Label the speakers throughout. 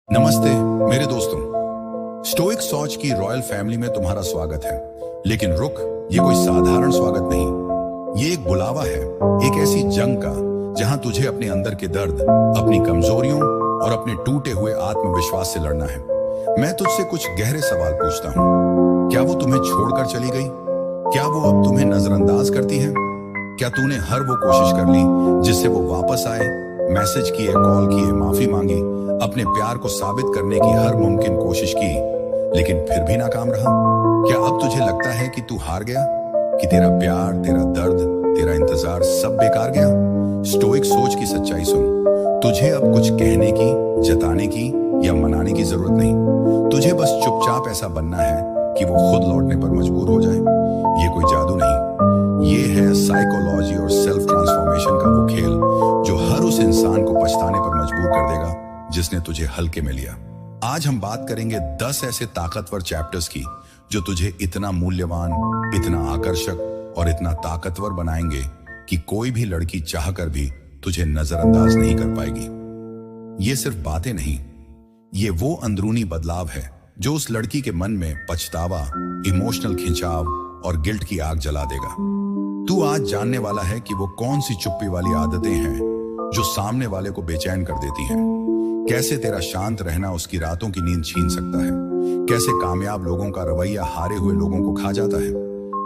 Speaker 1: नमस्ते मेरे दोस्तों। स्टोइक सोच की रॉयल फैमिली में तुम्हारा स्वागत है। लेकिन रुक, ये कोई साधारण स्वागत नहीं, ये एक बुलावा है, एक ऐसी जंग का जहां तुझे अपने अंदर के दर्द, अपनी कमजोरियों और अपने टूटे हुए आत्मविश्वास से लड़ना है। मैं तुझसे कुछ गहरे सवाल पूछता हूं। क्या वो तुम्हें छोड़कर चली गई? क्या वो अब तुम्हें नजरअंदाज करती है? क्या तूने हर वो कोशिश कर ली जिससे वो वापस आए? मैसेज किए, कॉल किए, माफी मांगी, अपने प्यार को साबित करने की हर मुमकिन कोशिश की, लेकिन फिर भी नाकाम रहा। क्या अब तुझे लगता है कि तू हार गया, कि तेरा प्यार, तेरा दर्द, तेरा इंतजार सब बेकार गया? स्टोइक सोच की सच्चाई सुन। तुझे अब कुछ कहने की, जताने की या मनाने की जरूरत नहीं। तुझे बस चुपचाप ऐसा बनना है कि वो खुद लौटने पर मजबूर हो जाए। ये कोई जादू नहीं, ये है साइकोलॉजी और सेल्फ ट्रांसफॉर्मेशन का वो खेल जो हर उस इंसान को पछताने पर मजबूर कर देगा जिसने तुझे हल्के में लिया। आज हम बात करेंगे 10 ऐसे ताकतवर चैप्टर्स की जो तुझे इतना मूल्यवान, इतना आकर्षक और इतना ताकतवर बनाएंगे कि कोई भी लड़की चाहकर भी तुझे नजरअंदाज नहीं कर पाएगी। ये सिर्फ बातें नहीं, ये वो अंदरूनी बदलाव है जो उस लड़की के मन में पछतावा, इमोशनल खिंचाव और गिल्ट की आग जला देगा। तू आज जानने वाला है कि वो कौन सी चुप्पी वाली आदतें हैं जो सामने वाले को बेचैन कर देती हैं। कैसे तेरा शांत रहना उसकी रातों की नींद छीन सकता है। कैसे कामयाब लोगों का रवैया हारे हुए लोगों को खा जाता है।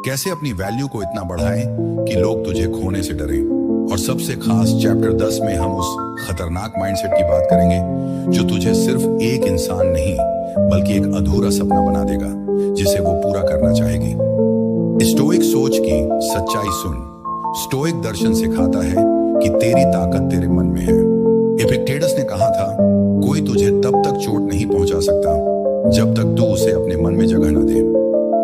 Speaker 1: कैसे अपनी वैल्यू को इतना बढ़ाएं कि लोग तुझे खोने से डरें। और सबसे खास चैप्टर 10 में हम उस खतरनाक माइंडसेट की बात करेंगे जो तुझे सिर्फ एक इंसान नहीं बल्कि एक अधूरा सपना बना देगा जिसे वो पूरा करना चाहेगी। स्टोइक सोच की सच्चाई सुन। स्टोइक दर्शन सिखाता है कि तेरी ताकत तेरे मन में है। एपिक्टेटस ने कहा था, कोई तुझे तब तक चोट नहीं पहुंचा सकता जब तक तू उसे अपने मन में जगह न दे।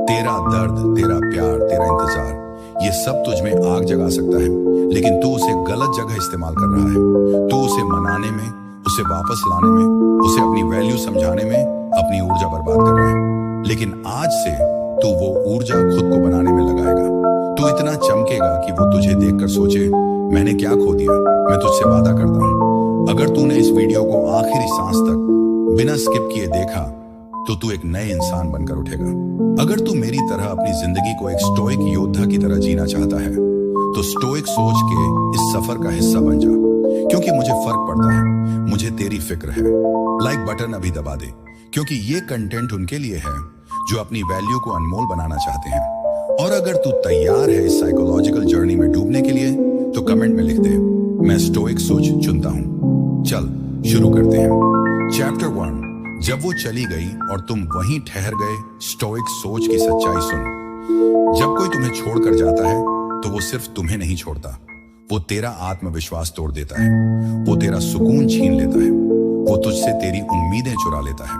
Speaker 1: तेरा दर्द, तेरा प्यार, तेरा इंतजार, ये सब तुझ में आग जगा सकता है, लेकिन तू उसे गलत जगह इस्तेमाल कर रहा है। तू उसे मनाने में, उसे वापस लाने में, उसे अपनी वैल्यू समझाने में अपनी ऊर्जा बर्बाद कर रहा है। लेकिन आज से तू वो ऊर्जा खुद को बनाने में लगाएगा। तू इतना चमकेगा कि वो तुझे देखकर सोचे, मैंने क्या खो दिया, मैं तुझसे वादा करता हूं। अगर तूने इस वीडियो को आखिरी सांस तक बिना स्किप किए देखा तो तू एक नए इंसान बनकर उठेगा। अगर तू मेरी तरह अपनी जिंदगी को एक स्टोइक योद्धा की तरह जीना चाहता है तो स्टोइक सोच के इस सफर का हिस्सा बन जा, क्योंकि मुझे फर्क पड़ता है, मुझे तेरी फिक्र है। लाइक बटन अभी दबा दे, क्योंकि ये कंटेंट उनके लिए है जो अपनी वैल्यू को अनमोल बनाना चाहते हैं। और अगर तू तैयार है इस साइकोलॉजिकल जर्नी में डूबने के लिए तो कमेंट में लिख दे, मैं स्टोइक सोच चुनता हूं। चल शुरू करते हैं। चैप्टर 1, जब वो चली गई और तुम वहीं ठहर गए। स्टोइक सोच की सच्चाई सुन। जब कोई तुम्हें छोड़कर जाता है तो वो सिर्फ तुम्हें नहीं छोड़ता, वो तेरा आत्मविश्वास तोड़ देता है, वो तेरा सुकून छीन लेता है, वो तुझसे तेरी उम्मीदें चुरा लेता है,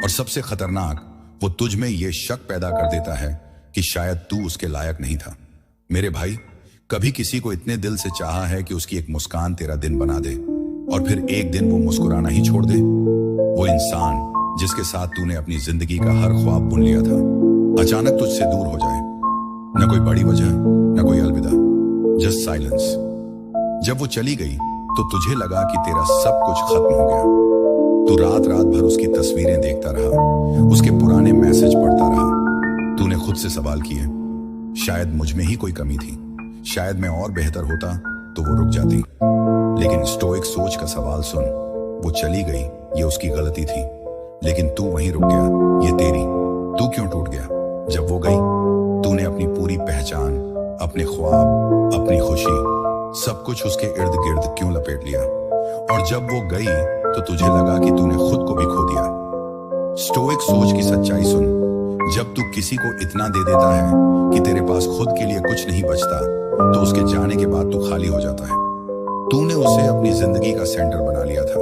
Speaker 1: और सबसे खतरनाक, वो तुझ में ये शक पैदा कर देता है कि शायद तू उसके लायक नहीं था। मेरे भाई, कभी किसी को इतने दिल से चाहा है कि उसकी एक मुस्कान तेरा दिन बना दे और फिर एक दिन वो मुस्कुराना ही छोड़ दे? वो इंसान जिसके साथ तूने अपनी जिंदगी का हर ख्वाब बुन लिया था, अचानक तुझसे दूर हो जाए। न कोई बड़ी वजह, न कोई अलविदा, जस्ट साइलेंस। जब वो चली गई तो तुझे लगा कि तेरा सब कुछ खत्म हो गया। तू रात रात भर उसकी तस्वीरें देखता रहा, उसके पुराने मैसेज पढ़ता रहा। तूने खुद से सवाल किए, शायद मुझ में ही कोई कमी थी, शायद मैं और बेहतर होता तो वो रुक जाती। लेकिन स्टोइक सोच का सवाल सुन। वो चली गई, ये उसकी गलती थी, लेकिन तू वहीं रुक गया, ये तेरी। तू क्यों टूट गया? जब वो गई तूने अपनी पूरी पहचान, अपने ख्वाब, अपनी खुशी, सब कुछ उसके इर्द गिर्द क्यों लपेट लिया? और जब वो गई तो तुझे लगा कि तूने खुद को भी खो दिया। स्टोइक सोच की सच्चाई सुन। जब तू किसी को इतना दे देता है कि तेरे पास खुद के लिए कुछ नहीं बचता तो उसके जाने के बाद तू खाली हो जाता है। तूने उसे अपनी जिंदगी का सेंटर बना लिया था,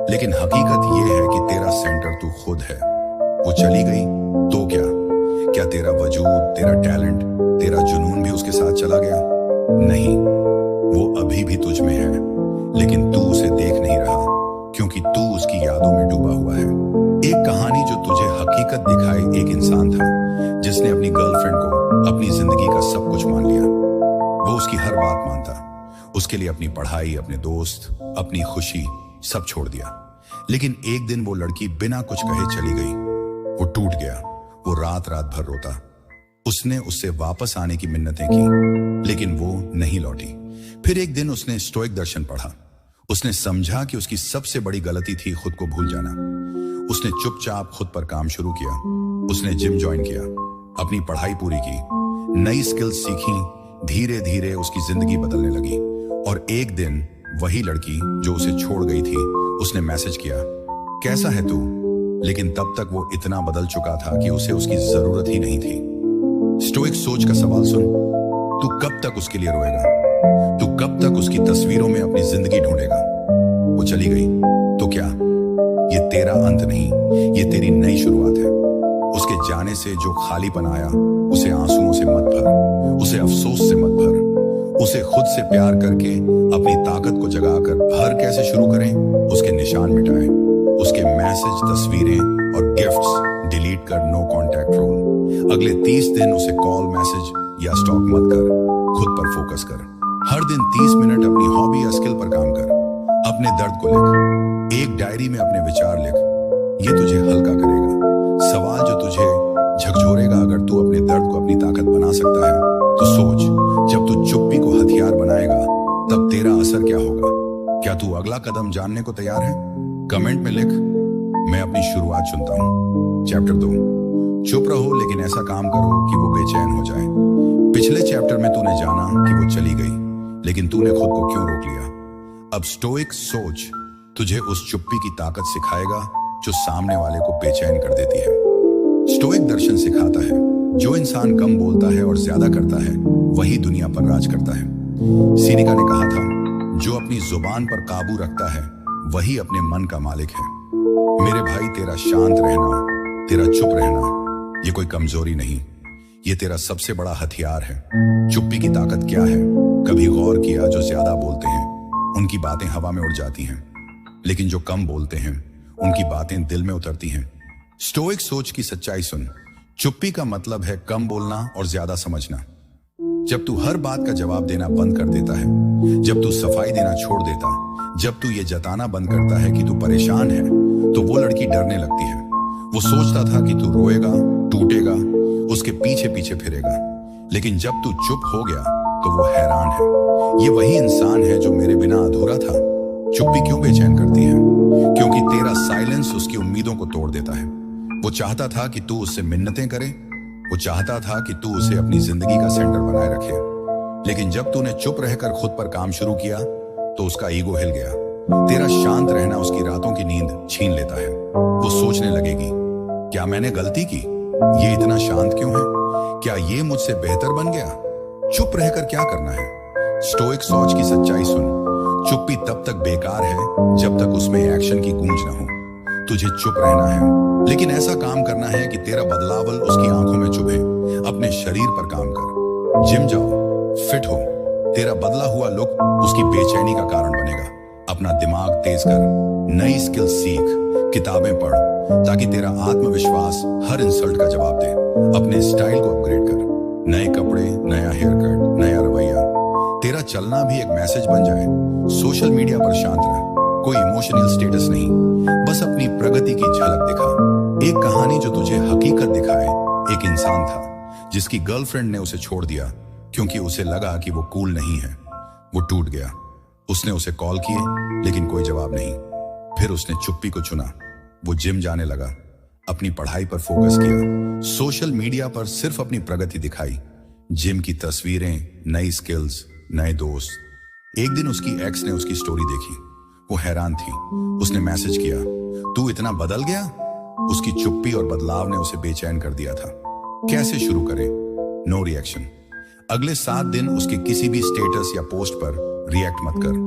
Speaker 1: लेकिन हकीकत यह है कि तेरा सेंटर तू खुद है। वो चली गई तो क्या? क्या तेरा वजूद, तेरा टैलेंट, तेरा जुनून भी उसके साथ चला गया? नहीं, वो अभी भी तुझ में है, लेकिन तू उसे देख नहीं रहा क्योंकि तू उसकी यादों में डूबा हुआ है। एक कहानी जो तुझे हकीकत दिखाए, एक इंसान था जिसने अपनी गर्लफ्रेंड को अपनी जिंदगी का सब कुछ मान लिया। वो उसकी हर बात मानता, उसके लिए अपनी पढ़ाई, अपने दोस्त, अपनी खुशी सब छोड़ दिया। लेकिन एक दिन वो लड़की बिना कुछ कहे चली गई। वो टूट गया। वो रात रात भर रोता। उसने उससे वापस आने की मिन्नतें की, लेकिन वो नहीं लौटी। फिर एक दिन उसने स्टोइक दर्शन पढ़ा। उसने समझा कि उसकी सबसे बड़ी गलती थी खुद को भूल जाना। उसने चुपचाप खुद पर काम शुरू किया। उसने जिम ज्वाइन किया, अपनी पढ़ाई पूरी की, नई स्किल्स सीखी। धीरे धीरे उसकी जिंदगी बदलने लगी। और एक दिन वही लड़की जो उसे छोड़ गई थी, उसने मैसेज किया, कैसा है तू? लेकिन तब तक वो इतना बदल चुका था कि उसे उसकी जरूरत ही नहीं थी। स्टोइक सोच का सवाल सुन, तू कब तक उसके लिए रोएगा? तू कब तक उसकी तस्वीरों में अपनी जिंदगी ढूंढेगा? वो चली गई तो क्या? ये तेरा अंत नहीं, ये तेरी नई शुरुआत है। उसके जाने से जो खालीपन आया, उसे आंसुओं से मत भर, उसे अफसोस से मत भर। उसे खुद से प्यार करके अपनी ताकत को जगाकर भर कैसे शुरू करें, उसके निशान मिटाएं। उसके मैसेज, तस्वीरें और गिफ्ट्स डिलीट कर नो कांटेक्ट रूल। अगले 30 दिन उसे कॉल, मैसेज या स्टॉक मत कर। खुद पर फोकस कर। हर दिन 30 मिनट अपनी हॉबी या स्किल पर काम कर। अपने दर्द को लिख, एक डायरी में अपने विचार लिख। ये तुझे हल्का करेगा। सवाल जो तुझे झकझोरेगा, अगर तू अपने दर्द को अपनी ताकत बना सकता है तो सोच, जब तू चुप्पी को हथियार बनाएगा तब तेरा असर क्या होगा? क्या तू अगला कदम जानने को तैयार है? कमेंट में लिख, मैं अपनी शुरुआत चुनता हूं। चैप्टर 2, चुप रहो लेकिन ऐसा काम करो कि वो बेचैन हो जाए। पिछले चैप्टर में तूने जाना कि वो चली गई, लेकिन तूने खुद को क्यों रोक लिया? अब स्टोइक सोच तुझे उस चुप्पी की ताकत सिखाएगा जो सामने वाले को बेचैन कर देती है। स्टोइक दर्शन सिखाता है, जो इंसान कम बोलता है और ज्यादा करता है, वही दुनिया पर राज करता है। सीनेका ने कहा था, जो अपनी जुबान पर काबू रखता है वही अपने मन का मालिक है। मेरे भाई, तेरा शांत रहना, तेरा चुप रहना, ये कोई कमजोरी नहीं, ये तेरा सबसे बड़ा हथियार है। चुप्पी की ताकत क्या है? कभी गौर किया, जो ज्यादा बोलते हैं उनकी बातें हवा में उड़ जाती हैं, लेकिन जो कम बोलते हैं उनकी बातें दिल में उतरती हैं। स्टोइक सोच की सच्चाई सुन, चुप्पी का मतलब है कम बोलना और ज्यादा समझना। जब तू हर बात का जवाब देना बंद कर देता है, जब तू सफाई देना छोड़ देता, जब तू ये जताना बंद करता है कि तू परेशान है, तो वो लड़की डरने लगती है। वो सोचता था कि तू रोएगा, टूटेगा, उसके पीछे पीछे फिरेगा, लेकिन जब तू चुप हो गया तो वो हैरान है। ये वही इंसान है जो मेरे बिना अधूरा था। चुप्पी क्यों बेचैन करती है? क्योंकि तेरा साइलेंस उसकी उम्मीदों को तोड़ देता है। वो चाहता था कि तू उससे मिन्नतें करे, वो चाहता था कि तू उसे अपनी जिंदगी का सेंटर बनाए रखे, लेकिन जब तूने चुप रहकर खुद पर काम शुरू किया तो उसका ईगो हिल गया। तेरा शांत रहना उसकी रातों की नींद छीन लेता है। वो सोचने लगेगी, क्या मैंने गलती की? ये इतना शांत क्यों है? क्या ये मुझसे बेहतर बन गया? चुप रहकर क्या करना है? स्टोइक सोच की सच्चाई सुन, चुप्पी तब तक बेकार है जब तक उसमें एक्शन की गूंज ना हो। तुझे चुप रहना है, लेकिन ऐसा काम करना है कि तेरा बदलावल उसकी आंखों में चुभे। अपने शरीर पर काम कर, जिम जाओ, फिट हो। तेरा बदला हुआ लुक उसकी बेचैनी का कारण बनेगा। अपना दिमाग तेज कर, नई स्किल सीख, किताबें पढ़, ताकि तेरा आत्मविश्वास हर इंसल्ट का जवाब दे। अपने स्टाइल को अपग्रेड कर, नए कपड़े, नया हेयर कट, नया रवैया। तेरा चलना भी एक मैसेज बन जाए। सोशल मीडिया पर शांत रह, कोई इमोशनल स्टेटस नहीं, बस अपनी प्रगति की झलक दिखा। एक कहानी जो तुझे हकीकत दिखाए। एक इंसान था जिसकी गर्लफ्रेंड ने उसे छोड़ दिया क्योंकि उसे लगा कि वो कूल नहीं है। वो टूट गया। उसने उसे कॉल किए लेकिन कोई जवाब नहीं। फिर उसने चुप्पी को चुना। वो जिम जाने लगा, अपनी पढ़ाई पर फोकस किया, सोशल मीडिया पर सिर्फ अपनी प्रगति दिखाई, जिम की तस्वीरें, नई स्किल्स, नए दोस्त। एक दिन उसकी एक्स ने उसकी स्टोरी देखी। वो हैरान थी। उसने मैसेज किया, तू इतना बदल गया? उसकी चुप्पी और बदलाव ने उसे बेचैन कर दिया था। कैसे शुरू करें? No reaction. अगले 7 दिन उसके किसी भी स्टेटस या पोस्ट पर रिएक्ट मत कर।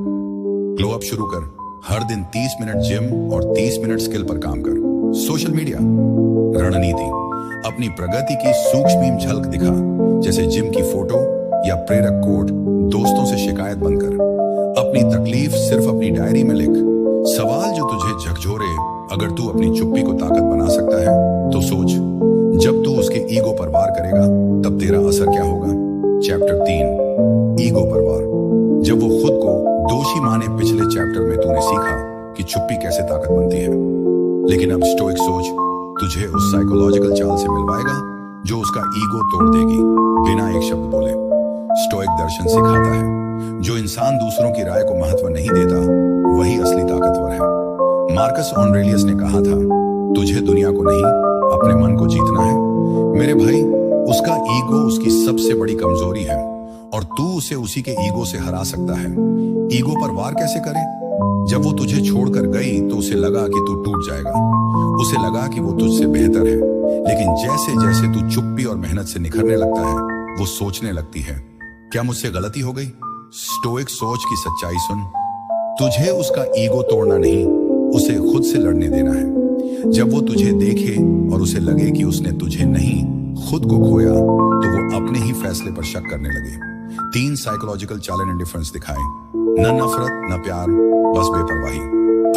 Speaker 1: ग्लो अप शुरू कर। हर दिन 30 मिनट जिम और 30 मिनट स्किल पर काम कर। सोशल मीडिया रणनीति, अपनी प्रगति की सूक्ष्म झलक दिखा, जैसे जिम की फोटो या प्रेरक कोट। दोस्तों से शिकायत बंद कर। अपनी तकलीफ सिर्फ अपनी डायरी में लिख। सवाल जो तुझे झकझोरे, अगर तू अपनी चुप्पी को ताकत बना सकता है तो सोच, जब तू उसके ईगो पर वार करेगा तब तेरा असर क्या होगा? चैप्टर 3, ईगो पर वार। जब वो खुद को दोषी माने, पिछले चैप्टर में तूने सीखा कि चुप्पी कैसे ताकत बनती है। लेकिन अब स्टोइक सोच तुझे उस साइकोलॉजिकल चाल से मिलवाएगा जो उसका ईगो तोड़ देगी बिना एक शब्द बोले। स्टोइक दर्शन सिखाता है जो इंसान दूसरों की राय को महत्व नहीं देता वही असली ताकतवर है। मार्कस ऑरेलियस ने कहा था, तुझे दुनिया को नहीं अपने मन को जीतना है। मेरे भाई, उसका ईगो उसकी सबसे बड़ी कमजोरी है और तू उसे उसी के ईगो से हरा सकता है। ईगो पर वार कैसे करे? जब वो तुझे छोड़कर गई तो उसे लगा कि तू टूट जाएगा, उसे लगा कि वो तुझसे बेहतर है। लेकिन जैसे जैसे तू चुप्पी और मेहनत से निखरने लगता है, वो सोचने लगती है, क्या मुझसे गलती हो गई? स्टोइक सोच की सच्चाई सुन, तुझे उसका ईगो तोड़ना नहीं, उसे खुद से लड़ने देना है। जब वो तुझे देखे और उसे लगे कि उसने तुझे नहीं खुद को खोया, तो वो अपने ही फैसले पर शक करने लगे। 3 साइकोलॉजिकल चैलेंज एंड डिफरेंस दिखाए, न नफरत, न प्यार, बस बेपरवाही।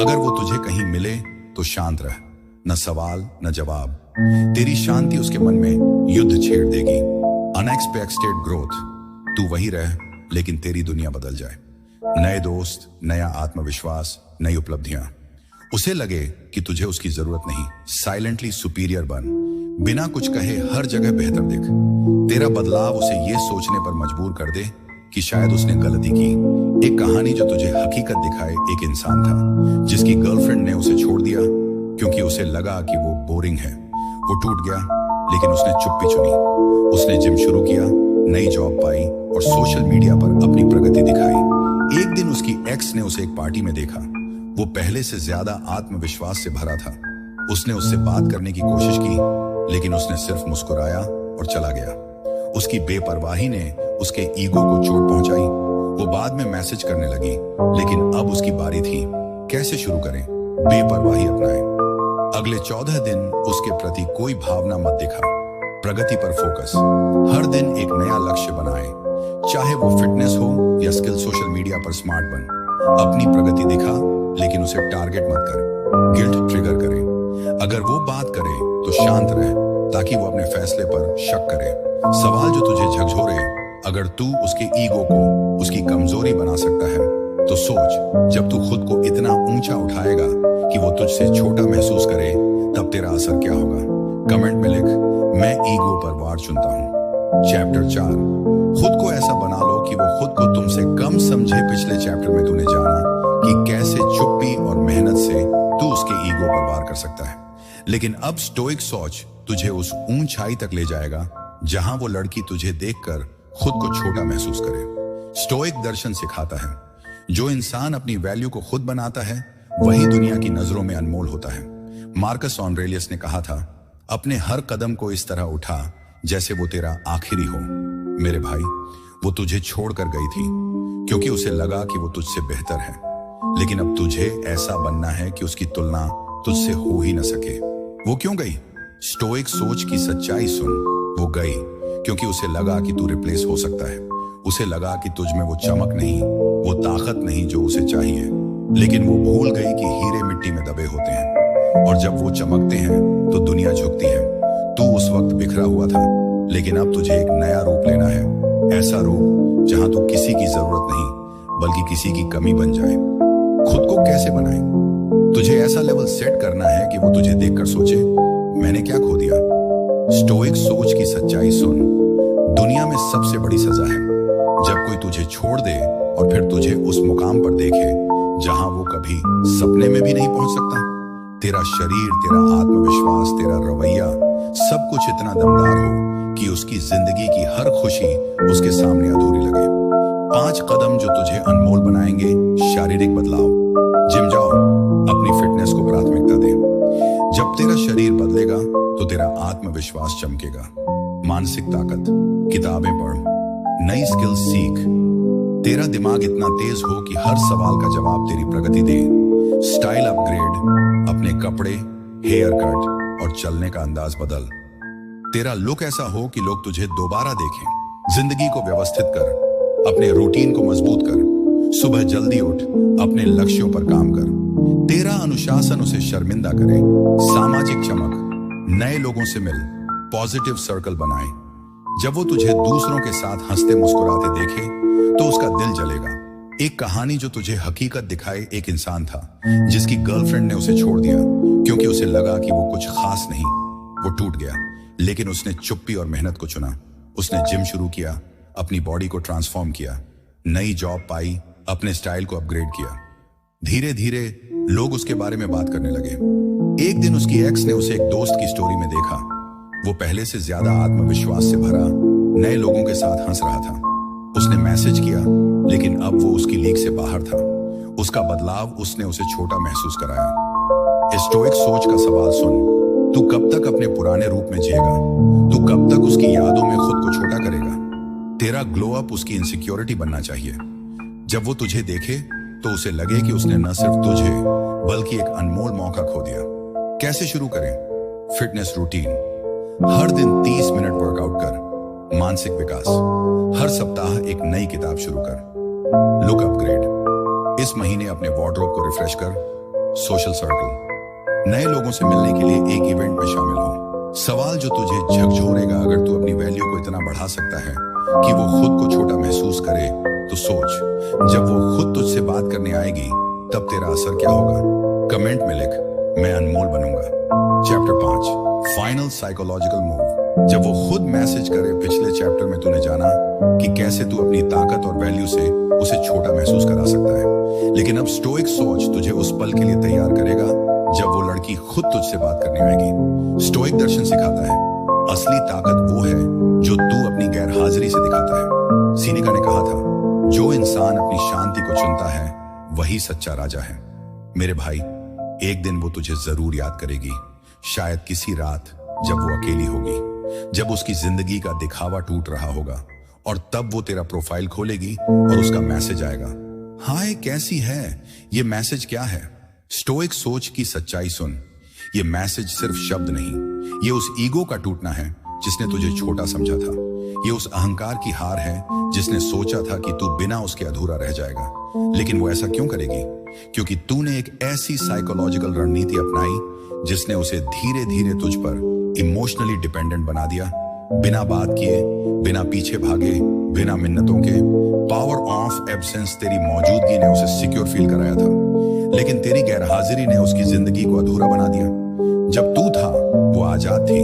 Speaker 1: अगर वो तुझे कहीं मिले तो शांत रह, न सवाल न जवाब। तेरी शांति उसके मन में युद्ध छेड़ देगी। अनएक्सपेक्टेड ग्रोथ, तू वही रह लेकिन तेरी दुनिया बदल जाए। नए दोस्त, नया आत्मविश्वास, नई उपलब्धियां। उसे लगे कि तुझे उसकी जरूरत नहीं, साइलेंटली सुपीरियर बन, बिना कुछ कहे हर जगह बेहतर दिख। तेरा बदलाव उसे ये सोचने पर मजबूर कर दे कि शायद उसने गलती की। एक कहानी जो तुझे हकीकत दिखाए, एक इंसान था जिसकी गर्लफ्रेंड ने उसे छोड़ दिया क्योंकि उसे लगा कि वो बोरिंग है। वो टूट गया, लेकिन उसने चुप्पी चुनी। उसने जिम शुरू किया, नई जॉब पाई और सोशल मीडिया पर अपनी प्रगति दिखाई। एक दिन उसकी एक्स ने उसे एक पार्टी में देखा। वो पहले से ज्यादा आत्मविश्वास से भरा था। उसने उससे बात करने की कोशिश की, लेकिन उसने सिर्फ मुस्कुराया और चला गया। उसकी बेपरवाही ने उसके ईगो को चोट पहुंचाई। वो बाद में मैसेज करने लगी, लेकिन अब उसकी बारी थी। कैसे शुरू करें? बेपरवाही अपनाएं। अगले 14 दिन उसके प्रति कोई भावना मत दिखा। प्रगति पर फोकस। हर दिन एक नया लक्ष्य बनाए, चाहे वो फिटनेस हो या स्किल। सोशल मीडिया पर स्मार्ट बन। अपनी प्रगति दिखा, लेकिन उसे टारगेट मत कर, गिल्ट ट्रिगर करे। अगर वो बात करे तो शांत रहे, ताकि वो अपने फैसले पर शक करे। सवाल जो तुझे झकझोरे, अगर तू उसके ईगो को उसकी कमजोरी बना सकता है तो सोच, जब तू खुद को इतना ऊंचा उठाएगा कि वो तुझसे छोटा महसूस करे, तब तेरा असर क्या होगा? कमेंट में लिख, मैं ईगो पर वार चुनता हूं। चैप्टर 4, खुद को ऐसा बना लो कि वो खुद को तुमसे कम समझे। पिछले चैप्टर में तूने जाना कि कैसे चुप्पी और मेहनत से तू उसके ईगो पर वार कर सकता है। लेकिन अब स्टोइक सोच तुझे उस ऊंचाई तक ले जाएगा जहां वो लड़की तुझे देखकर खुद को छोटा महसूस करे। स्टोइक दर्शन सिखाता है, जो इंसान अपनी वैल्यू को खुद बनाता है वही दुनिया की नजरों में अनमोल होता है। मार्कस ऑरेलियस ने कहा था, अपने हर कदम को इस तरह उठा जैसे वो तेरा आखिरी हो। मेरे भाई, वो तुझे छोड़कर गई थी क्योंकि उसे लगा कि वो तुझसे बेहतर है। लेकिन अब तुझे ऐसा बनना है कि उसकी तुलना तुझसे हो ही न सके। वो क्यों गई? स्टोइक सोच की सच्चाई सुन, वो गई क्योंकि उसे लगा कि तू रिप्लेस हो सकता है। उसे लगा कि तुझ में वो चमक नहीं, वो ताकत नहीं जो उसे चाहिए। लेकिन वो भूल गई कि हीरे मिट्टी में दबे होते हैं और जब वो चमकते हैं तो दुनिया झुकती है। तू उस वक्त बिखरा हुआ था, लेकिन अब तुझे एक नया रूप लेना है। ऐसा रूप जहां तू किसी की जरूरत नहीं बल्कि किसी की कमी बन जाए। खुद को कैसे बनाए? तुझे ऐसा लेवल सेट करना है कि वो तुझे देखकर सोचे, मैंने क्या खो दिया? स्टोइक सोच की सच्चाई सुन, दुनिया में सबसे बड़ी सजा है जब कोई तुझे छोड़ दे और फिर तुझे उस मुकाम पर देखे जहां वो कभी सपने में भी नहीं पहुंच सकता। तेरा शरीर, तेरा आत्मविश्वास, तेरा रवैया, सब कुछ इतना दमदार हो कि उसकी जिंदगी की हर खुशी उसके सामने अधूरी लगे। 5 कदम जो तुझे अनमोल बनाएंगे। शारीरिक बदलाव। जिम जाओ, अपनी फिटनेस को प्राथमिकता दे। जब तेरा शरीर बदलेगा तो तेरा आत्मविश्वास चमकेगा। मानसिक ताकत। किताबें पढ़, नई स्किल्स सीख। तेरा दिमाग इतना तेज हो कि हर सवाल का जवाब तेरी प्रगति दे। Style upgrade. अपने कपड़े, हेयर कट और चलने का अंदाज बदल। तेरा लुक ऐसा हो कि लोग तुझे दोबारा देखें। जिंदगी को व्यवस्थित कर, अपने रूटीन को मजबूत कर। सुबह जल्दी उठ, अपने लक्ष्यों पर काम कर। तेरा अनुशासन उसे शर्मिंदा करे। सामाजिक चमक। नए लोगों से मिल, पॉजिटिव सर्कल बनाए। जब वो तुझे दूसरों के साथ हंसते मुस्कुराते देखे तो उसका दिल जलेगा। एक कहानी जो तुझे हकीकत दिखाए। एक इंसान था जिसकी गर्लफ्रेंड ने उसे छोड़ दिया क्योंकि उसे लगा कि वो कुछ खास नहीं। वो टूट गया, लेकिन उसने चुप्पी और मेहनत को चुना। उसने जिम शुरू किया, अपनी बॉडी को ट्रांसफॉर्म किया, नई जॉब पाई, अपने स्टाइल को अपग्रेड किया। धीरे धीरे लोग उसके बारे में बात करने लगे। एक दिन उसकी एक्स ने उसे एक दोस्त की स्टोरी में देखा। वो पहले से ज्यादा आत्मविश्वास से भरा नए लोगों के साथ हंस रहा था। उसने मैसेज किया, लेकिन अब वो उसकी लीग से बाहर था। उसका बदलाव उसने उसे छोटा महसूस कराया। स्टोइक सोच का सवाल सुन, तू कब तक अपने पुराने रूप में जिएगा? तू कब तक उसकी यादों में खुद को छोटा करेगा? तेरा ग्लो अप उसकी इनसिक्योरिटी बनना चाहिए। जब वो तुझे देखे तो उसे लगे कि उसने न सिर्फ तुझे बल्कि एक अनमोल मौका खो दिया। कैसे शुरू करें? Fitness routine. हर दिन 30 मिनट वर्कआउट कर। मानसिक विकास। हर सप्ताह एक नई किताब शुरू कर। Look upgrade. इस महीने अपने वार्डरोब को रिफ्रेश कर। Social circle. नए लोगों से मिलने के लिए एक इवेंट में शामिल हो। सवाल जो तुझे झकझोरेगा, अगर तू अपनी वैल्यू को इतना बढ़ा सकता है कि वो खुद को छोटा महसूस करे, तो सोच, जब वो खुद तुझसे बात करने आएगी तब तेरा असर क्या होगा? कमेंट में लिख, मैं अनमोल बनूंगा। Chapter 5, final psychological move. जब वो खुद मैसेज करे, पिछले चैप्टर में तूने जाना कि कैसे तू अपनी ताकत और वैल्यू से उसे छोटा महसूस करा सकता है। लेकिन अब स्टोइक सोच तुझे उस पल के लिए तैयार करेगा जब वो लड़की खुद तुझसे बात करने आएगी। स्टोइक दर्शन सिखाता है, असली ताकत वो है जो तू अपनी गैरहाजिरी से दिखाता है। सीनेका ने कहा था, जो इंसान अपनी शांति को चुनता है वही सच्चा राजा है। मेरे भाई, एक दिन वो तुझे जरूर याद करेगी, शायद किसी रात जब वो अकेली होगी, जब उसकी जिंदगी का दिखावा टूट रहा होगा, और तब वो तेरा प्रोफाइल खोलेगी और उसका मैसेज आएगा, हाय कैसी है? ये मैसेज क्या है? स्टोइक सोच की सच्चाई सुन। ये मैसेज सिर्फ शब्द नहीं, ये उस ईगो का टूटना है जिसने तुझे छोटा समझा था। ये उस अहंकार की हार है जिसने सोचा था कि तू बिना उसके अधूरा रह जाएगा। लेकिन वो ऐसा क्यों करेगी? क्योंकि तूने एक ऐसी साइकोलॉजिकल रणनीति अपनाई जिसने उसे धीरे धीरे तुझ पर इमोशनली डिपेंडेंट बना दिया। बिना बात किए, बिना पीछे भागे, बिना मिन्नतों के। पावर ऑफ एब्सेंस, तेरी मौजूदगी ने उसे सिक्योर फील कराया था, लेकिन तेरी गैरहाजिरी ने उसकी जिंदगी को अधूरा बना दिया। जब तू था वो आजाद थी,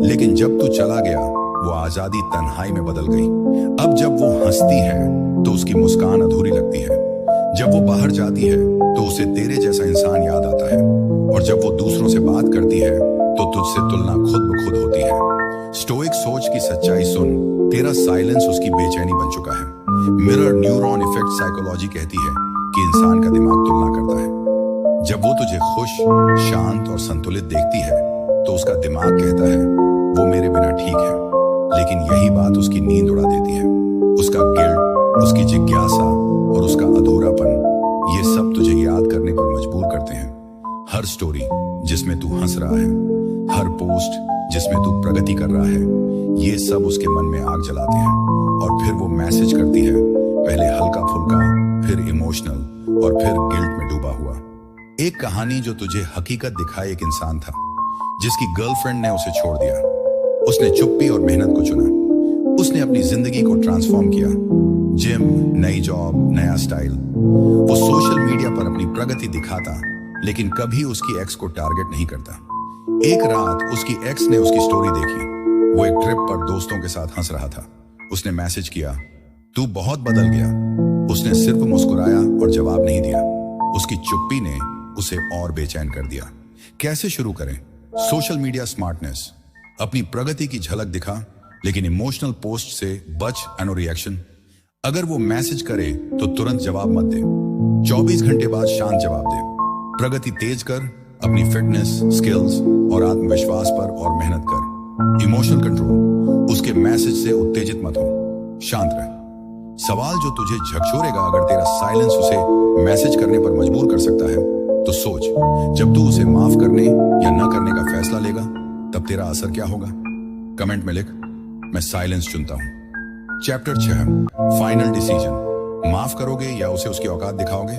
Speaker 1: लेकिन जब तू चला गया वो आजादी तन्हाई में बदल गई। अब जब वो हंसती है तो उसकी मुस्कान अधूरी लगती है। जब वो बाहर जाती है तो उसे तेरे जैसा इंसान याद आता है, और जब वो दूसरों से बात करती है तो तुझसे तुलना खुद ब खुद होती है। स्टोइक सोच की सच्चाई सुन, तेरा साइलेंस उसकी बेचैनी बन चुका है। मिरर न्यूरॉन इफेक्ट साइकोलॉजी कहती है कि इंसान का दिमाग तुलना करता है। जब वो तुझे खुश, शांत और संतुलित देखती है तो उसका दिमाग कहता है वो मेरे बिना ठीक है, लेकिन यही बात उसकी नींद उड़ा देती है। उसका गिल्ट, उसकी जिज्ञासा और उसका अधूरापन, ये सब तुझे याद करने पर मजबूर करते हैं। हर स्टोरी जिसमें तू हंस रहा है, हर पोस्ट जिसमें तू प्रगति कर रहा है, ये सब उसके मन में आग जलाते हैं। और फिर वो मैसेज करती है, पहले हल्का फुल्का, फिर इमोशनल, और फिर गिल्ट में डूबा हुआ। एक कहानी जो तुझे हकीकत दिखाए। एक इंसान था जिसकी गर्लफ्रेंड ने उसे छोड़ दिया। उसने चुप्पी और मेहनत को चुना। उसने अपनी जिंदगी को ट्रांसफॉर्म किया। जिम, नई जॉब, नया स्टाइल। वो सोशल मीडिया पर अपनी प्रगति दिखाता, लेकिन कभी उसकी एक्स को टारगेट नहीं करता। एक रात उसकी एक्स ने उसकी स्टोरी देखी। वो एक ट्रिप पर दोस्तों के साथ हंस रहा था। उसने मैसेज किया, तू बहुत बदल गया। उसने सिर्फ मुस्कुराया और जवाब नहीं दिया। उसकी चुप्पी ने उसे और बेचैन कर दिया। कैसे शुरू करें? Social media smartness. अपनी प्रगति की झलक दिखा, लेकिन इमोशनल पोस्ट से बच। एनो रिएक्शन। अगर वो मैसेज करे तो तुरंत जवाब मत दे। 24 घंटे बाद शांत जवाब दे। प्रगति तेज कर, अपनी फिटनेस, स्किल्स और आत्मविश्वास पर और मेहनत कर। Emotional control. उसके मैसेज से उत्तेजित मत हो, शांत रह। सवाल जो तुझे झकझोरेगा, अगर तेरा साइलेंस उसे मैसेज करने पर मजबूर कर सकता है, तो सोच, जब तू उसे माफ करने या न करने का फैसला लेगा तब तेरा असर क्या होगा? कमेंट में लिख, मैं साइलेंस चुनता हूं। Chapter 6, final decision. माफ करोगे या उसे उसकी औकात दिखाओगे?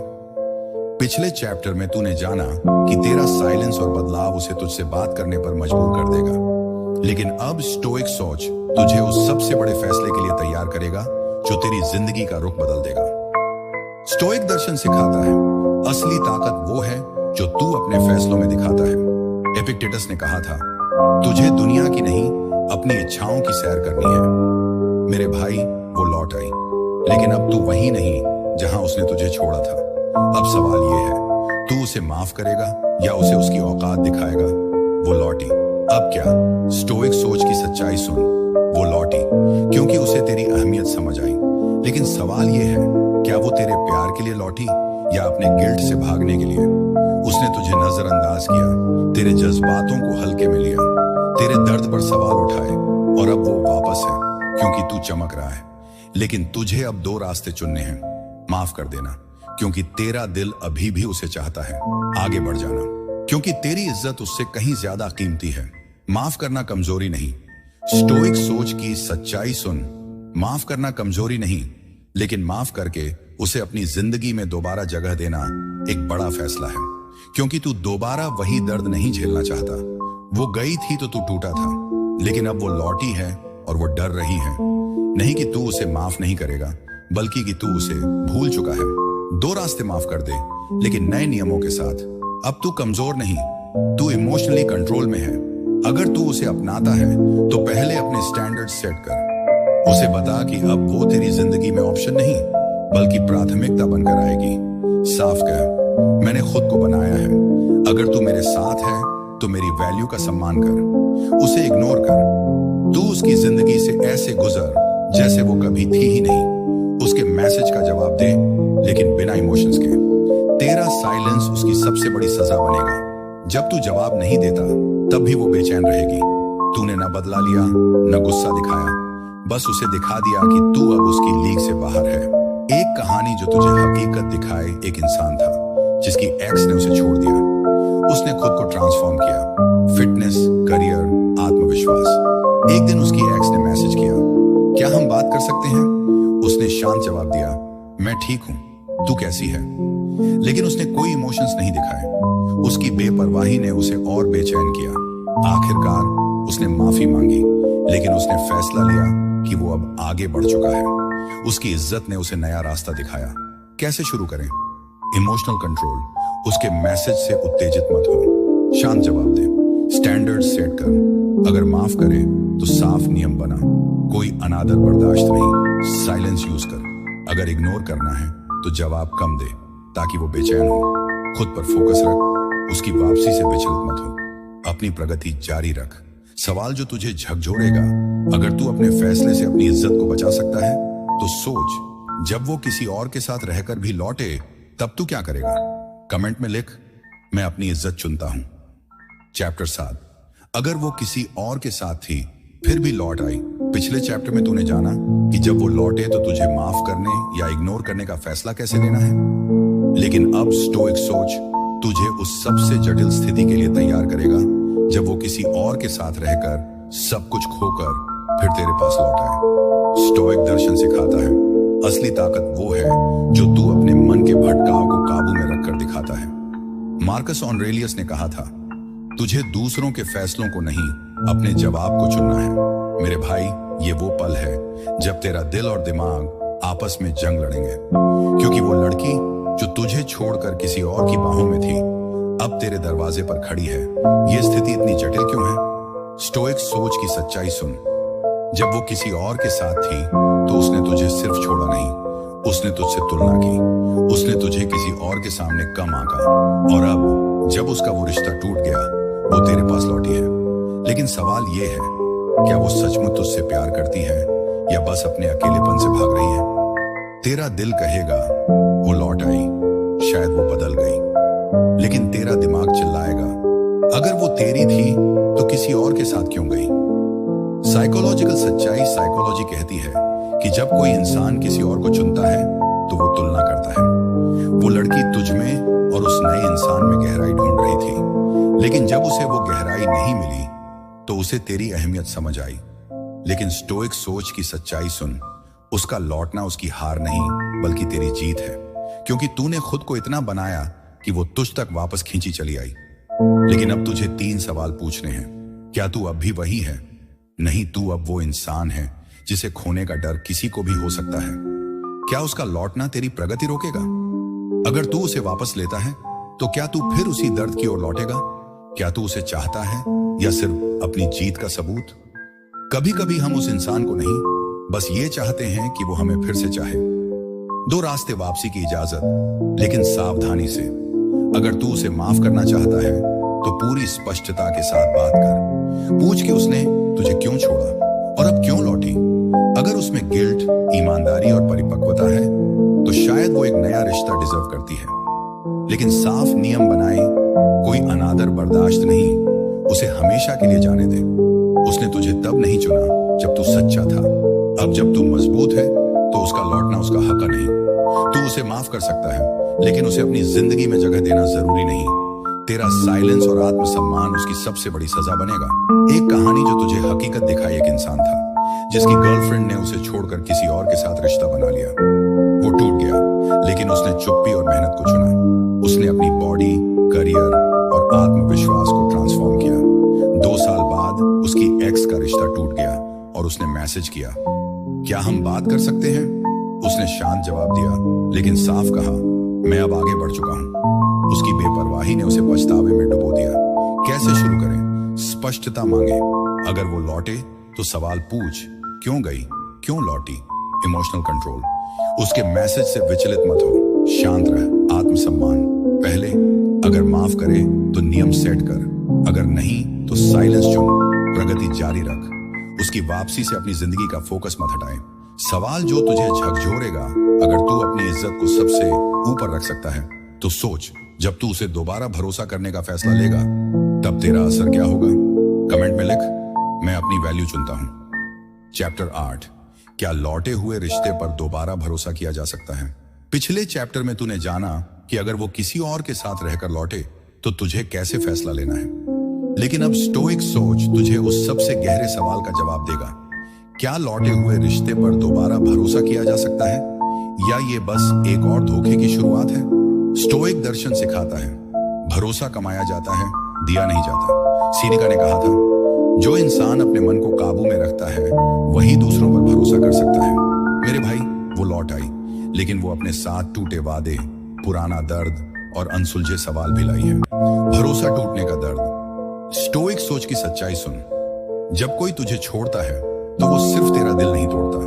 Speaker 1: पिछले चैप्टर में तूने जाना कि तेरा साइलेंस और बदलाव उसे तुझसे बात करने पर मजबूर कर देगा। लेकिन अब स्टोइक सोच तुझे उस सबसे बड़े फैसले के लिए तैयार करेगा जो तेरी जिंदगी का रुख बदल देगा। स्टोइक दर्शन सिखाता है असली ताकत वो है जो तू अपने फैसलों में दिखाता है। एपिक्टेटस ने कहा था, तुझे दुनिया की नहीं अपनी इच्छाओं की सैर करनी है। मेरे भाई, वो लौट आई, लेकिन अब तू वहीं नहीं जहां उसने तुझे छोड़ा था। अब सवाल ये है, तू उसे माफ करेगा या उसे उसकी औकात दिखाएगा? वो लौटी, अब क्या? स्टोइक सोच की सच्चाई सुन। वो लौटी क्योंकि उसे तेरी अहमियत समझ आई। लेकिन सवाल ये है, क्या वो तेरे प्यार के लिए लौटी या अपने गिल्ट से भागने के लिए? उसने तुझे नजरअंदाज किया, तेरे जज्बातों को हल्के में लिया, तेरे दर्द पर सवाल उठाए, और अब वो वापस है क्योंकि तू चमक रहा है। लेकिन तुझे अब दो रास्ते चुनने हैं। माफ कर देना क्योंकि तेरा दिल अभी भी उसे चाहता है। आगे बढ़ जाना क्योंकि तेरी इज्जत उससे कहीं ज्यादा कीमती है। माफ करना कमजोरी नहीं। स्टोइक सोच की सच्चाई सुन। माफ करना कमजोरी नहीं, लेकिन माफ करके उसे अपनी जिंदगी में दोबारा जगह देना एक बड़ा फैसला है। क्योंकि तू दोबारा वही दर्द नहीं झेलना चाहता। वो गई थी तो तू टूटा था, लेकिन अब वो लौटी है और वो डर रही है। नहीं कि तू उसे माफ नहीं करेगा, बल्कि कि तू उसे भूल चुका है। दो रास्ते माफ कर दे, लेकिन नए नियमों के साथ। अब तू कमजोर नहीं, तू इमोशनली कंट्रोल में है। अगर तू उसे अपनाता है तो पहले अपने स्टैंडर्ड सेट कर। उसे बता कि अब वो तेरी जिंदगी में ऑप्शन नहीं, बल्कि प्राथमिकता बनकर आएगी। साफ कह, मैंने खुद को बनाया है। अगर तू मेरे साथ है तो मेरी वैल्यू का सम्मान कर। उसे इग्नोर कर। तू उसकी जिंदगी से ऐसे गुजर जैसे वो कभी थी ही नहीं। उसके मैसेज का जवाब दे, लेकिन बिना इमोशंस के। तेरा साइलेंस उसकी सबसे बड़ी सजा बनेगा। जब तू जवाब नहीं देता तब भी वो बेचैन रहेगी। तूने न बदला लिया, न गुस्सा दिखाया, बस उसे दिखा दिया कि तू अब उसकी लीग से बाहर है। एक कहानी जो तुझे हकीकत दिखाए, एक इंसान था जिसकी एक्स ने उसे छोड़ दिया। उसने खुद को ट्रांसफॉर्म किया, फिटनेस, करियर, आत्मविश्वास। एक दिन उसकी एक्स ने मैसेज किया, क्या हम बात कर सकते हैं? उसने शांत जवाब दिया, मैं ठीक हूं, तू कैसी है? लेकिन उसने कोई इमोशंस नहीं दिखाए। उसकी बेपरवाही ने उसे और बेचैन किया। आखिरकार उसने माफी मांगी, लेकिन उसने फैसला लिया कि वो अब आगे बढ़ चुका है। उसकी इज्जत ने उसे नया रास्ता दिखाया। कैसे शुरू करें? Emotional control. उसके मैसेज से उत्तेजित मत हो, शांत जवाब दे, स्टैंडर्ड सेट कर। अगर माफ करे तो साफ नियम बना, कोई अनादर बर्दाश्त नहीं। साइलेंस यूज कर। अगर इग्नोर करना है तो जवाब कम दे ताकि वो बेचैन हो। खुद पर फोकस रख, उसकी वापसी से विचलित मत हो। अपनी प्रगति जारी रख। सवाल जो तुझे झकझोरेगा, अगर तू अपने फैसले से अपनी इज्जत को बचा सकता है तो सोच, जब वो किसी और के साथ रहकर भी लौटे तब तू क्या करेगा? कमेंट में लिख, मैं अपनी इज्जत चुनता हूं। चैप्टर 7, अगर वो किसी और के साथ थी फिर भी लौट आई। पिछले चैप्टर में तूने जाना कि जब वो लौटे तो तुझे माफ करने या इग्नोर करने का फैसला कैसे लेना है। लेकिन अब स्टोइक सोच तुझे उस सबसे जटिल स्थिति के लिए तैयार करेगा जब वो किसी और के साथ रहकर सब कुछ खोकर फिर तेरे पास लौट आए। स्टोइक दर्शन सिखाता है असली ताकत वो है जो तू अपने मन के भटकाव को काबू में रखकर दिखाता है। मार्कस ऑरेलियस ने कहा था, तुझे दूसरों के फैसलों को नहीं, अपने जवाब को चुनना है। मेरे भाई, ये वो पल है जब तेरा दिल और दिमाग आपस में जंग लड़ेंगे। क्योंकि वो लड़की जो तुझे छोड़कर किसी और की बाहों में थी अब तेरे दरवाजे पर खड़ी है। ये स्थिति इतनी जटिल क्यों है? स्टोइक सोच की सच्चाई सुन। जब वो किसी और के साथ थी तो उसने तुझे सिर्फ छोड़ा नहीं, उसने तुझसे तुलना की, उसने तुझे किसी और के सामने कम आंका। और अब जब उसका वो रिश्ता टूट गया, वो तेरे पास लौटी है। लेकिन सवाल ये है, क्या वो सचमुच तुझसे प्यार करती है या बस अपने अकेलेपन से भाग रही है? तेरा दिल कहेगा वो लौट आई, शायद वो बदल गई। लेकिन तेरा दिमाग चिल्लाएगा, अगर वो तेरी थी तो किसी और के साथ क्यों गई? साइकोलॉजिकल सच्चाई साइकोलॉजी कहती है कि जब कोई इंसान किसी और को चुनता है तो वो तुलना करता है। वो लड़की तुझ में और उस नए इंसान में गहराई ढूंढ रही थी, लेकिन जब उसे वो गहराई नहीं मिली तो उसे तेरी अहमियत समझ आई। लेकिन स्टोइक सोच की सच्चाई सुन, उसका लौटना उसकी हार नहीं बल्कि तेरी जीत है। क्योंकि तूने खुद को इतना बनाया कि वो तुझ तक वापस खींची चली आई। लेकिन अब तुझे 3 सवाल पूछने हैं। क्या तू अब भी वही है? नहीं, तू अब वो इंसान है जिसे खोने का डर किसी को भी हो सकता है। क्या उसका लौटना तेरी प्रगति रोकेगा? अगर तू उसे वापस लेता है तो क्या तू फिर उसी दर्द की ओर लौटेगा? क्या तू उसे चाहता है या सिर्फ अपनी जीत का सबूत? कभी कभी हम उस इंसान को नहीं, बस ये चाहते हैं कि वो हमें फिर से चाहे। दो रास्ते वापसी की इजाजत, लेकिन सावधानी से। अगर तू उसे माफ करना चाहता है तो पूरी स्पष्टता के साथ बात कर। पूछ कि उसने तुझे क्यों छोड़ा और अब क्यों लौटी। अगर उसमें गिल्ट, ईमानदारी और परिपक्वता है तो शायद वो एक नया रिश्ता डिजर्व करती है। लेकिन साफ नियम बनाए, कोई अनादर बर्दाश्त नहीं, उसे हमेशा के लिए जाने दे। उसने तुझे तब नहीं चुना जब तू सच्चा था। अब जब तू मजबूत है तो उसका लौटना उसका हक नहीं। तू उसे माफ कर सकता है, लेकिन उसे अपनी जिंदगी में जगह देना जरूरी नहीं। तेरा साइलेंस और आत्मसम्मान उसकी सबसे बड़ी सजा बनेगा। एक कहानी जो तुझे हकीकत दिखाई, एक इंसान था जिसकी गर्लफ्रेंड ने उसे छोड़कर किसी और के साथ रिश्ता बना लिया। वो टूट गया, लेकिन उसने चुप्पी और मेहनत को चुना। उसने अपनी बॉडी, करियर और आत्मविश्वास को ट्रांसफॉर्म किया। 2 साल बाद उसकी एक्स का रिश्ता टूट गया और उसने मैसेज किया, क्या हम बात कर सकते हैं? उसने शांत जवाब दिया, लेकिन साफ कहा, मैं अब आगे बढ़ चुका हूं। उसकी बेपरवाही ने उसे पछतावे में डुबो दिया। कैसे शुरू करें? स्पष्टता मांगे। अगर वो लौटे तो सवाल पूछ, क्यों गई, क्यों लौटी? Emotional control. उसके मैसेज से विचलित मत हो, शांत रह। आत्मसम्मान पहले। अगर माफ करे तो नियम सेट कर, अगर नहीं तो साइलेंस चुन। प्रगति जारी रख। उसकी वापसी से अपनी जिंदगी का फोकस मत हटाए। सवाल जो तुझे झकझोरेगा, अगर तू अपनी इज्जत को सबसे ऊपर रख सकता है तो सोच, जब तू उसे दोबारा भरोसा करने का फैसला लेगा तब तेरा असर क्या होगा? कमेंट में लिख, मैं अपनी वैल्यू चुनता हूं। चैप्टर 8, क्या लौटे हुए रिश्ते पर दोबारा भरोसा किया जा सकता है? पिछले चैप्टर में तूने जाना कि अगर वो किसी और के साथ रहकर लौटे तो तुझे कैसे फैसला लेना है। लेकिन अब स्टोइक सोच तुझे उस सबसे गहरे सवाल का जवाब देगा, क्या लौटे हुए रिश्ते पर दोबारा भरोसा किया जा सकता है या ये बस एक और धोखे की शुरुआत है? स्टोइक दर्शन सिखाता है, भरोसा कमाया जाता है, दिया नहीं जाता। सीनेका ने कहा था, जो इंसान अपने मन को काबू में रखता है वही दूसरों पर भरोसा कर सकता है। मेरे भाई, वो लौट आई, लेकिन वो अपने साथ टूटे वादे, पुराना दर्द और अनसुलझे सवाल भी लाई है। भरोसा टूटने का दर्द। स्टोइक सोच की सच्चाई सुन, जब कोई तुझे छोड़ता है तो वो सिर्फ तेरा दिल नहीं तोड़ता,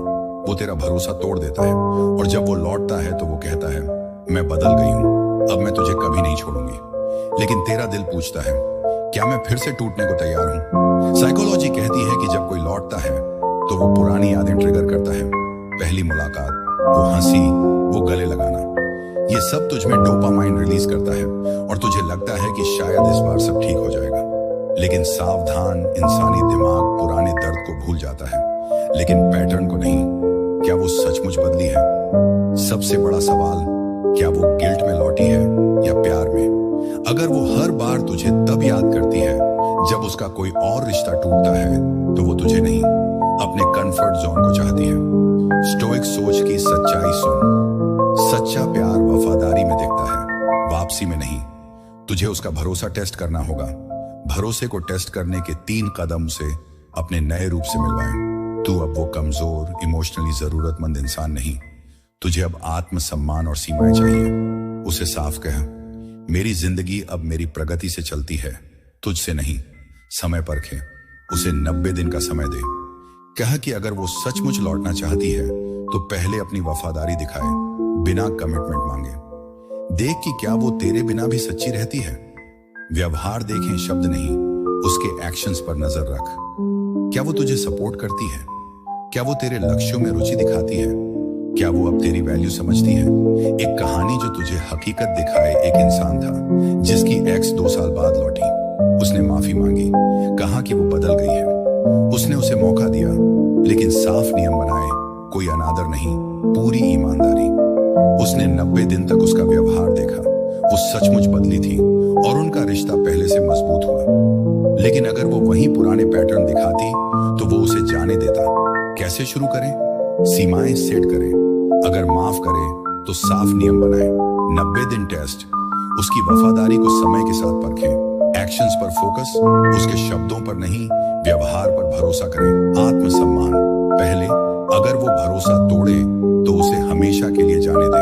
Speaker 1: वो तेरा भरोसा तोड़ देता है। और जब वो लौटता है तो वो कहता है, मैं बदल गई हूं, अब मैं तुझे कभी नहीं छोड़ूंगी। लेकिन तेरा दिल पूछता है, क्या मैं फिर से टूटने को तैयार हूं? साइकोलॉजी कहती है कि जब कोई लौटता है तो वो पुरानी यादें ट्रिगर करता है। पहली मुलाकात, वो हंसी, वो गले लगाना, ये सब तुझ में डोपामाइन रिलीज करता है और तुझे लगता है कि शायद इस बार सब ठीक हो जाएगा। लेकिन सावधान इंसानी दिमाग पुराने दर्द को भूल जाता है, लेकिन पैटर्न को नहीं। क्या वो सचमुच बदली है? सबसे बड़ा सवाल, क्या वो गिल्ट में लौटी है या प्यार में? अगर वो हर बार तुझे तब याद करती है जब उसका कोई और रिश्ता टूटता है तो वो तुझे नहीं, अपने कंफर्ट जोन को चाहती है। स्टोइक सोच की सच्चाई सुन, सच्चा प्यार वफादारी में दिखता है, वापसी में नहीं। तुझे उसका भरोसा टेस्ट करना होगा। भरोसे को टेस्ट करने के 3 कदम उसे अपने नए रूप से मिलवाएं। तू अब वो कमजोर, इमोशनली जरूरतमंद इंसान नहीं। तुझे अब आत्मसम्मान और सीमाएं चाहिए। उसे साफ कह, मेरी जिंदगी अब मेरी प्रगति से चलती है, तुझसे नहीं। समय परखे, उसे 90 दिन का समय दे। कह कि अगर वो सचमुच लौटना चाहती है तो पहले अपनी वफादारी दिखाए, बिना कमिटमेंट मांगे। देख कि क्या वो तेरे बिना भी सच्ची रहती है। व्यवहार देखें, शब्द नहीं। उसके एक्शंस पर नजर रख। क्या वो तुझे सपोर्ट करती है? क्या वो तेरे लक्ष्यों में रुचि दिखाती है? क्या वो अब तेरी वैल्यू समझती है? एक कहानी जो तुझे हकीकत दिखाए, एक इंसान था जिसकी एक्स 2 साल बाद लौटी। उसने माफी मांगी, कहा कि वो बदल गई है। उसने उसे मौका दिया, लेकिन साफ नियम बनाए, कोई अनादर नहीं, पूरी ईमानदारी। उसने 90 दिन तक उसका व्यवहार देखा, वो सचमुच बदली थी और उनका रिश्ता पहले से मजबूत हुआ। लेकिन अगर वो वही पुराने पैटर्न दिखाती तो वो उसे जाने देता। कैसे शुरू करें? सीमाएं सेट करें। अगर माफ करे तो साफ नियम बनाए। 90 दिन टेस्ट। उसकी वफादारी को समय के साथ परखें। एक्शंस पर फोकस, उसके शब्दों पर नहीं, व्यवहार पर भरोसा करें। आत्मसम्मान पहले। अगर वो भरोसा तोड़े तो उसे हमेशा के लिए जाने दे।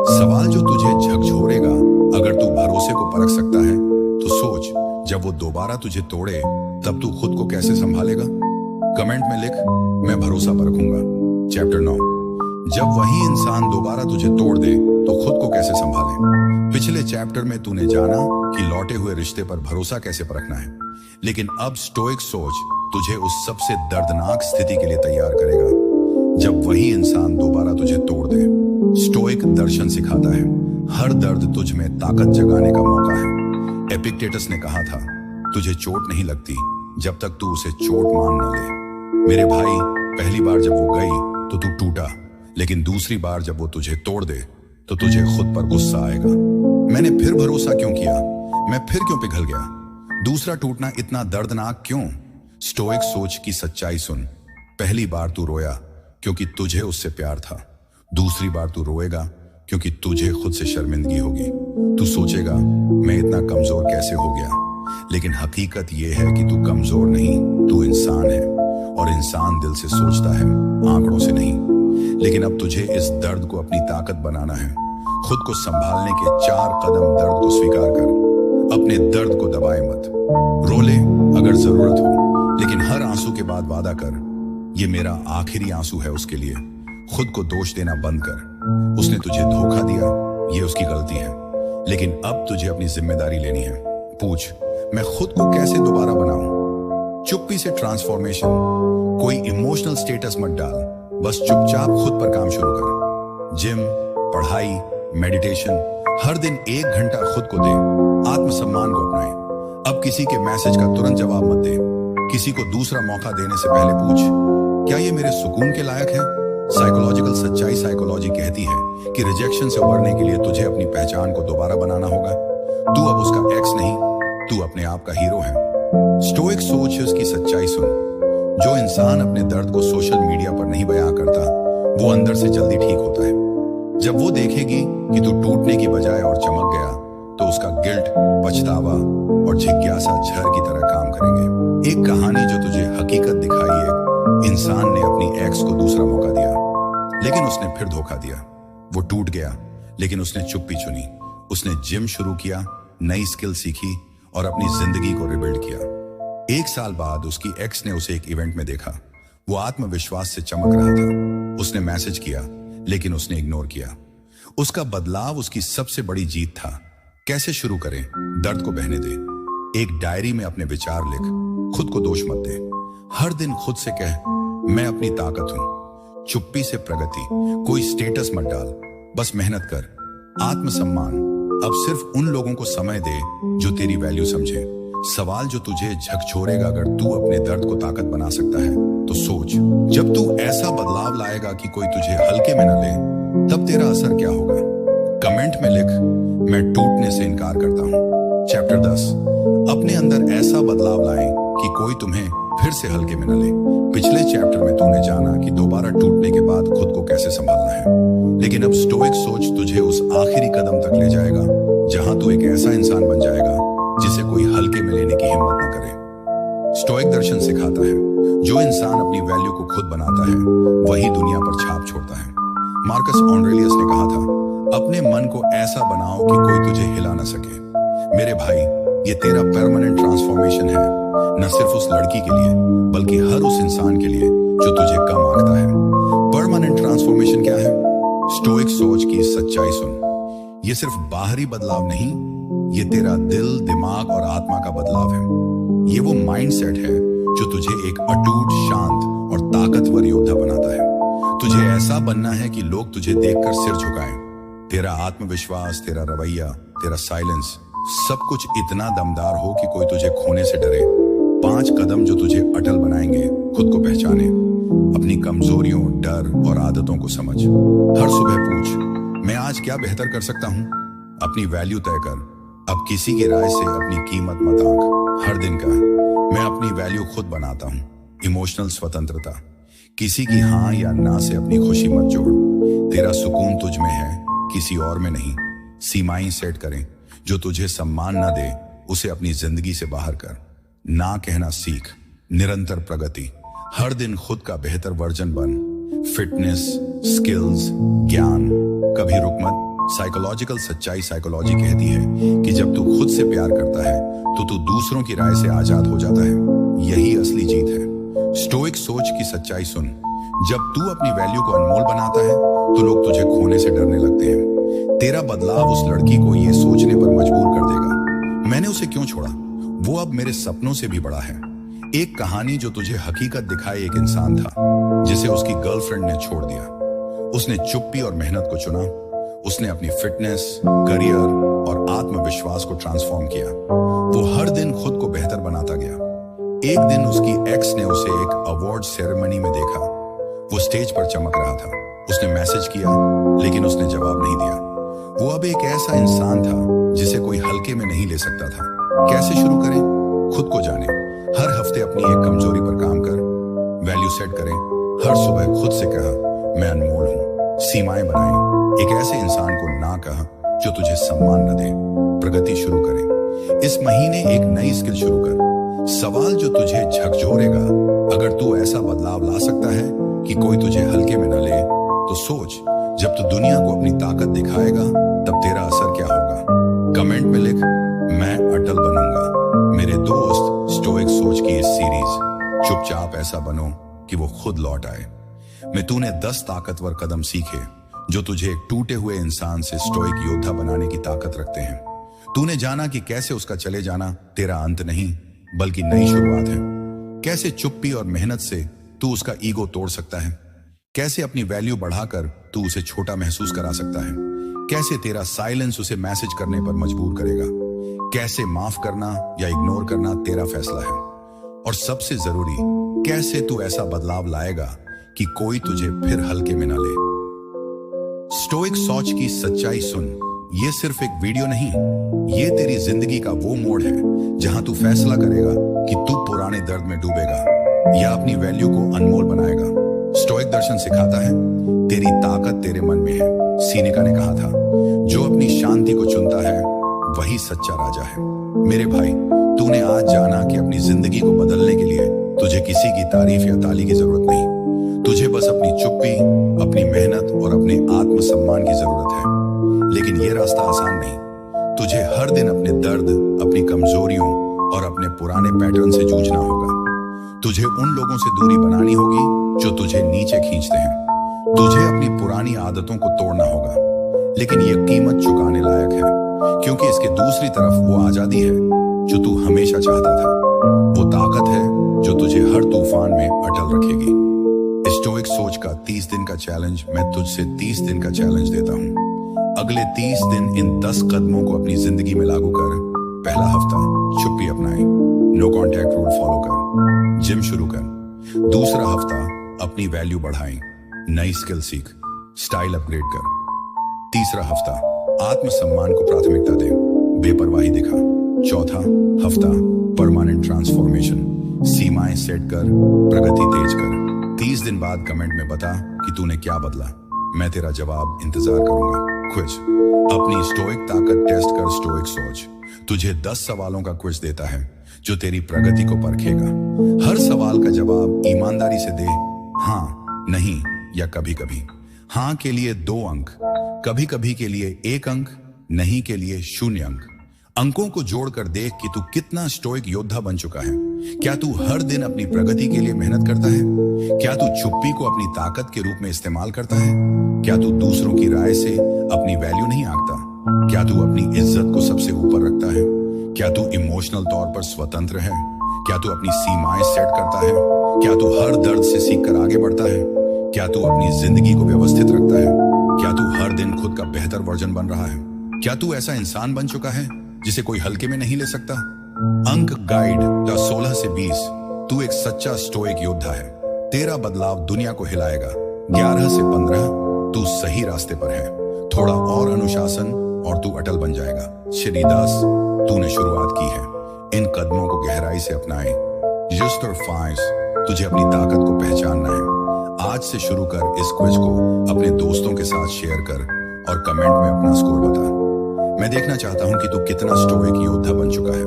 Speaker 1: सवाल जो तुझे झकझोरेगा, अगर तू भरोसे को परख सकता है तो सोच, जब वो दोबारा तुझे तोड़े तब तू खुद को कैसे संभालेगा? कमेंट में लिख, मैं भरोसा परखूंगा। चैप्टर 9, जब वही इंसान दोबारा तुझे तोड़ दे तो खुद को कैसे संभाले। पिछले चैप्टर में तूने जाना कि लौटे हुए रिश्ते पर भरोसा कैसे परखना है, लेकिन अब स्टोइक सोच तुझे उस सबसे दर्दनाक स्थिति के लिए तैयार करेगा जब वही इंसान दोबारा तुझे तोड़ दे। स्टोइक दर्शन सिखाता है, हर दर्द तुझ में ताकत जगाने का मौका है। एपिक्टेटस ने कहा था, तुझे चोट नहीं लगती जब तक तू उसे चोट मान न ले। मेरे भाई, पहली बार जब वो गई तो तू टूटा, लेकिन दूसरी बार जब वो तुझे तोड़ दे तो तुझे खुद पर गुस्सा आएगा। मैंने फिर भरोसा क्यों किया? मैं फिर क्यों पिघल गया? दूसरा टूटना इतना दर्दनाक क्यों? स्टोइक सोच की सच्चाई सुन। पहली बार तू रोया क्योंकि तुझे उससे प्यार था। दूसरी बार तू रोएगा क्योंकि तुझे खुद से शर्मिंदगी होगी। तू सोचेगा, मैं इतना कमजोर कैसे हो गया? लेकिन हकीकत यह है कि तू कमजोर नहीं, तू इंसान है, और इंसान दिल से सोचता है, आंकड़ों से नहीं। लेकिन अब तुझे इस दर्द को अपनी ताकत बनाना है। खुद को संभालने के 4 कदम दर्द को स्वीकार कर। अपने दर्द को दबाए मत। रो ले अगर जरूरत हो, लेकिन हर आंसू के बाद वादा कर, ये मेरा आखिरी आंसू है उसके लिए। खुद को दोष देना बंद कर। उसने तुझे धोखा दिया, ये उसकी गलती है, लेकिन अब तुझे अपनी जिम्मेदारी लेनी है। पूछ, मैं खुद को कैसे दोबारा बनाऊं? चुप्पी से ट्रांसफॉर्मेशन। कोई इमोशनल स्टेटस मत डाल, बस चुपचाप खुद पर काम शुरू कर। जिम, पढ़ाई, मेडिटेशन, हर दिन 1 घंटा खुद को दे। आत्मसम्मान को अपनाए। अब किसी के मैसेज का तुरंत जवाब मत दे। किसी को दूसरा मौका देने से पहले पूछ, क्या ये मेरे सुकून के लायक है? साइकोलॉजिकल सच्चाई साइकोलॉजी कहती है कि रिजेक्शन से उबरने के लिए तुझे अपनी पहचान को दोबारा बनाना होगा। तू अब उसका एक्स नहीं, तू अपने आप का हीरो है। स्टोइक सोच है उसकी सच्चाई सुन। जो इंसान अपने दर्द को सोशल मीडिया पर नहीं बयां करता, वो अंदर से जल्दी ठीक होता है। जब वो देखेगी कि तू टूटने की बजाय और चमक गया, तो उसका गिल्ट, पछतावा और जिज्ञासा झर की तरह काम करेंगे। एक कहानी जो तुझे हकीकत दिखाई है, इंसान ने अपनी एक्स को दूसरा मौका दिया, लेकिन उसने फिर धोखा दिया। वो टूट गया, लेकिन उसने चुप्पी चुनी। उसने जिम शुरू किया, नई स्किल सीखी और अपनी जिंदगी को रिबिल्ड किया। 1 साल बाद उसकी एक्स ने उसे एक इवेंट में देखा। वो आत्मविश्वास से चमक रहा था। उसने मैसेज किया, लेकिन उसने इग्नोर किया। उसका बदलाव उसकी सबसे बड़ी जीत था। कैसे शुरू करें? दर्द को बहने दे। एक डायरी में अपने विचार लिख। खुद को दोष मत दे। हर दिन खुद से कह, मैं अपनी ताकत हूं। चुप्पी से प्रगति। कोई स्टेटस मत डाल, बस मेहनत कर। आत्मसम्मान। अब सिर्फ उन लोगों को समय दे जो तेरी वैल्यू समझे। सवाल जो तुझे झकझोरेगा, अगर तू अपने दर्द को ताकत बना सकता है तो सोच, जब तू ऐसा बदलाव लाएगा कि कोई तुझे हल्के में न ले, तब तेरा असर क्या होगा? कमेंट में लिख, मैं टूटने से इनकार करता हूं। चैप्टर 10, अपने अंदर ऐसा बदलाव लाएं कि कोई तुम्हें फिर से हल्के में न ले। पिछले चैप्टर में तूने जाना कि दोबारा टूटने के बाद खुद को कैसे संभालना है, लेकिन अब स्टोइक सोच तुझे उस आखिरी कदम तक ले जाएगा जहां तू एक ऐसा इंसान बन जाएगा जिसे कोई हल्के में लेने की हिम्मत न करे। स्टोइक दर्शन सिखाता है, जो इंसान अपनी वैल्यू को खुद बनाता है, वही दुनिया पर छाप छोड़ता है। मार्कस ऑरेलियस ने कहा था, अपने मन को ऐसा बनाओ कि कोई तुझे हिला न सके। मेरे भाई, ये तेरा परमानेंट ट्रांसफॉर्मेशन है, न सिर्फ उस लड़की के लिए, बल्कि हर उस इंसान के लिए जो तुझे कम आंकता है। परमानेंट ट्रांसफॉर्मेशन क्या है? स्टोइक सोच की सच्चाई सुन। ये सिर्फ बाहरी बदलाव नहीं, ये तेरा दिल, दिमाग और आत्मा का बदलाव है। ये वो माइंडसेट है जो तुझे एक अटूट, शांत और ताकतवर योद्धा बनाता है। तुझे ऐसा बनना है कि लोग तुझे देखकर सिर झुकाएं। तेरा आत्मविश्वास, तेरा रवैया, तेरा साइलेंस, सब कुछ इतना दमदार हो कि कोई तुझे खोने से डरे। 5 कदम जो तुझे अटल बनाएंगे। खुद को पहचाने, अपनी कमजोरियों, डर और आदतों को समझ। हर सुबह पूछ, मैं आज क्या बेहतर कर सकता हूं? अपनी वैल्यू तय कर। अब किसी की राय से अपनी कीमत मत आंक। हर दिन कह, मैं अपनी वैल्यू खुद बनाता हूं। इमोशनल स्वतंत्रता। किसी की हाँ या ना से अपनी खुशी मत जोड़। तेरा सुकून तुझ में है, किसी और में नहीं। सीमाएं सेट करें। जो तुझे सम्मान ना दे, उसे अपनी जिंदगी से बाहर कर। ना कहना सीख। निरंतर प्रगति। हर दिन खुद का बेहतर वर्जन बन। फिटनेस, स्किल्स, ज्ञान। कभी रुक मत। साइकोलॉजिकल सच्चाई साइकोलॉजी कहती है कि जब तू खुद से प्यार करता है तो तू दूसरों की राय से आजाद हो जाता है। यही असली जीत है। स्टोइक सोच की सच्चाई सुन। जब तू अपनी वैल्यू को अनमोल बनाता है तो लोग तुझे खोने से डरने लगते हैं। तेरा बदलाव उस लड़की को यह सोचने पर मजबूर कर देगा, मैंने उसे क्यों छोड़ा, वो अब मेरे सपनों से भी बड़ा है। एक कहानी जो तुझे हकीकत दिखाए, एक इंसान था जिसे उसकी गर्लफ्रेंड ने छोड़ दिया। उसने चुप्पी और मेहनत को चुना। उसने अपनी फिटनेस, करियर और आत्मविश्वास को ट्रांसफॉर्म किया। वो हर दिन खुद को बेहतर बनाता गया। एक दिन उसकी एक्स ने उसे एक अवार्ड सेरेमनी में देखा। वो स्टेज पर चमक रहा था। उसने मैसेज किया लेकिन उसने जवाब नहीं दिया। वो अब एक ऐसा इंसान था जिसे कोई हल्के में नहीं ले सकता था। कैसे शुरू करें? खुद को जाने। हर हफ्ते अपनी एक कमजोरी पर काम कर। वैल्यू सेट करें। हर सुबह खुद से कहा, मैं अनमोल हूं। सीमाएं बनाएं। एक ऐसे इंसान को ना कहा जो तुझे सम्मान न दे। प्रगति शुरू करें। इस महीने एक नई स्किल शुरू कर। सवाल जो तुझे झकझोरेगा, अगर तू ऐसा बदलाव ला सकता है कि कोई तुझे हल्के में न ले, तो सोच, जब तू दुनिया को अपनी ताकत दिखाएगा तब तेरा असर क्या होगा। कमेंट में लिख, मैं अटल बनूंगा। मेरे दोस्त, स्टोइक सोच की इस सीरीज चुपचाप ऐसा बनो कि वो खुद लौट आए में तूने 10 ताकतवर कदम सीखे जो तुझे एक टूटे हुए इंसान से स्टोइक योद्धा बनाने की ताकत रखते हैं। तूने जाना कि कैसे उसका चले जाना तेरा अंत नहीं बल्कि नई शुरुआत है। कैसे चुप्पी और मेहनत से तू उसका ईगो तोड़ सकता है। कैसे अपनी वैल्यू बढ़ाकर तू उसे छोटा महसूस करा सकता है। कैसे तेरा साइलेंस उसे मैसेज करने पर मजबूर करेगा। कैसे माफ करना या इग्नोर करना तेरा फैसला है। और सबसे जरूरी, कैसे तू ऐसा बदलाव लाएगा कि कोई तुझे फिर हल्के में ना ले। स्टोइक सोच की सच्चाई सुन। ये सिर्फ एक वीडियो नहीं, ये तेरी जिंदगी का वो मोड़ है जहां तू फैसला करेगा कि तू पुराने दर्द में डूबेगा या अपनी वैल्यू को अनमोल बनाएगा। स्टोइक दर्शन सिखाता है, तेरी ताकत तेरे मन में है। सीनेका ने कहा था, जो अपनी शांति को चुनता है वही सच्चा राजा है। मेरे भाई, तूने आज जाना कि अपनी जिंदगी को बदलने के लिए तुझे किसी की तारीफ या ताली की जरूरत नहीं। तुझे बस अपनी चुप्पी, अपनी मेहनत और अपने आत्मसम्मान की जरूरत है। लेकिन यह रास्ता आसान नहीं। तुझे हर दिन अपने दर्द, अपनी कमजोरियों और अपने पुराने पैटर्न से जूझना होगा। तुझे उन लोगों से दूरी बनानी होगी जो तुझे नीचे खींचते हैं। तुझे अपनी पुरानी आदतों को तोड़ना होगा। लेकिन यह कीमत चुकाने लायक है, क्योंकि इसके दूसरी तरफ वो आजादी है जो तू हमेशा चाहता था। वो ताकत है जो तुझे हर तूफान में अटल रखेगी। स्टोइक सोच का 30 दिन का चैलेंज मैं तुझसे 30 दिन का चैलेंज देता हूं। अगले 30 दिन इन 10 कदमों को अपनी जिंदगी में लागू कर। पहला हफ्ता, चुप्पी अपनाए, नो कॉन्टैक्ट रूल फॉलो कर, जिम शुरू कर। दूसरा हफ्ता, अपनी वैल्यू बढ़ाएं, नई स्किल सीख, स्टाइल अपग्रेड कर। तीसरा हफ्ता, आत्मसम्मान को प्राथमिकता दे, बेपरवाही दिखा। चौथा हफ्ता, परमानेंट ट्रांसफॉर्मेशन, सीमाएं सेट कर, प्रगति तेज कर। 30 दिन बाद कमेंट में बता कि तूने क्या बदला। मैं तेरा जवाब इंतजार करूंगा। क्विज, अपनी स्टोइक ताकत टेस्ट कर। स्टोइक सोच तुझे 10 सवालों का क्विज देता है जो तेरी प्रगति को परखेगा। हर सवाल का जवाब ईमानदारी से दे, हाँ, नहीं या कभी कभी। हाँ के लिए 2 अंक, कभी कभी के लिए 1 अंक, नहीं के लिए 0 अंक। अंकों को जोड़कर देख कि तू कितना स्टोइक योद्धा बन चुका है। क्या तू हर दिन अपनी प्रगति के लिए मेहनत करता है? क्या तू चुप्पी को अपनी ताकत के रूप में इस्तेमाल करता है? क्या तू दूसरों की राय से अपनी वैल्यू नहीं आंकता? क्या तू अपनी इज्जत को सबसे ऊपर रखता है? क्या तू इमोशनल तौर पर स्वतंत्र है? क्या तू अपनी सीमाएं सेट करता है? क्या तू हर दर्द से सीखकर आगे बढ़ता है? क्या तू अपनी जिंदगी को व्यवस्थित रखता है? क्या तू हर दिन खुद का बेहतर वर्जन बन रहा है? क्या तू ऐसा इंसान बन चुका है जिसे कोई हल्के में नहीं ले सकता? अंक गाइड 16 से 20, तू एक सच्चा स्टोइक योद्धा है। तेरा बदलाव दुनिया को हिलाएगा। 11 से 15, तू सही रास्ते पर है। थोड़ा और अनुशासन और तू अटल बन जाएगा। श्री 10, तूने शुरुआत की है। इन कदमों को गहराई से अपनाए। जुस्ट और 5, तुझे अपनी ताकत को पहचानना है। आज से शुरू कर इस क्विज को अपने दोस्तों के साथ शेयर कर और कमेंट में अपना स्कोर बता। मैं देखना चाहता हूं कि तू कितना स्टोइक योद्धा बन चुका है।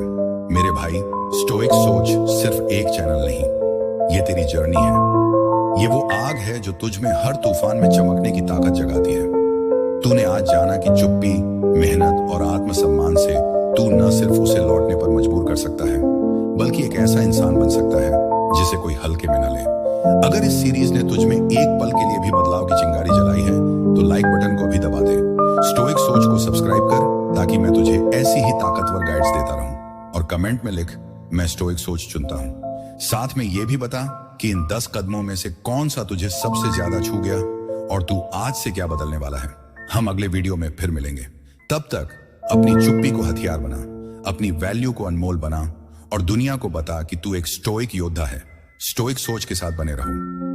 Speaker 1: मेरे भाई, स्टोइक सोच सिर्फ एक चैनल नहीं, ये तेरी जर्नी है। ये वो आग है जो तुझ में हर तूफान में चमकने की ताकत जगाती है। तूने आज जाना कि चुप्पी, मेहनत और आत्मसम्मान से तू न सिर्फ उसे लौटने पर मजबूर कर सकता है, बल्कि एक ऐसा इंसान बन सकता है जिसे कोई हल्के में न ले। अगर इस सीरीज ने तुझ में एक पल के लिए भी बदलाव की चिंगारी जलाई है तो लाइक बटन को भी दबा दे। स्टोइक सोच को सब्सक्राइब कर ताकि मैं तुझे ऐसी ही ताकतवर गाइड्स देता रहूं। और कमेंट में लिख, मैं स्टोइक सोच चुनता हूं। साथ में यह भी बता कि इन 10 कदमों में से कौन सा तुझे सबसे ज्यादा छू गया और तू आज से क्या बदलने वाला है। हम अगले वीडियो में फिर मिलेंगे। तब तक अपनी चुप्पी को हथियार बना, अपनी वैल्यू को अनमोल बना और दुनिया को बता कि तू एक स्टोइक योद्धा है। स्टोइक सोच के साथ बने रहो।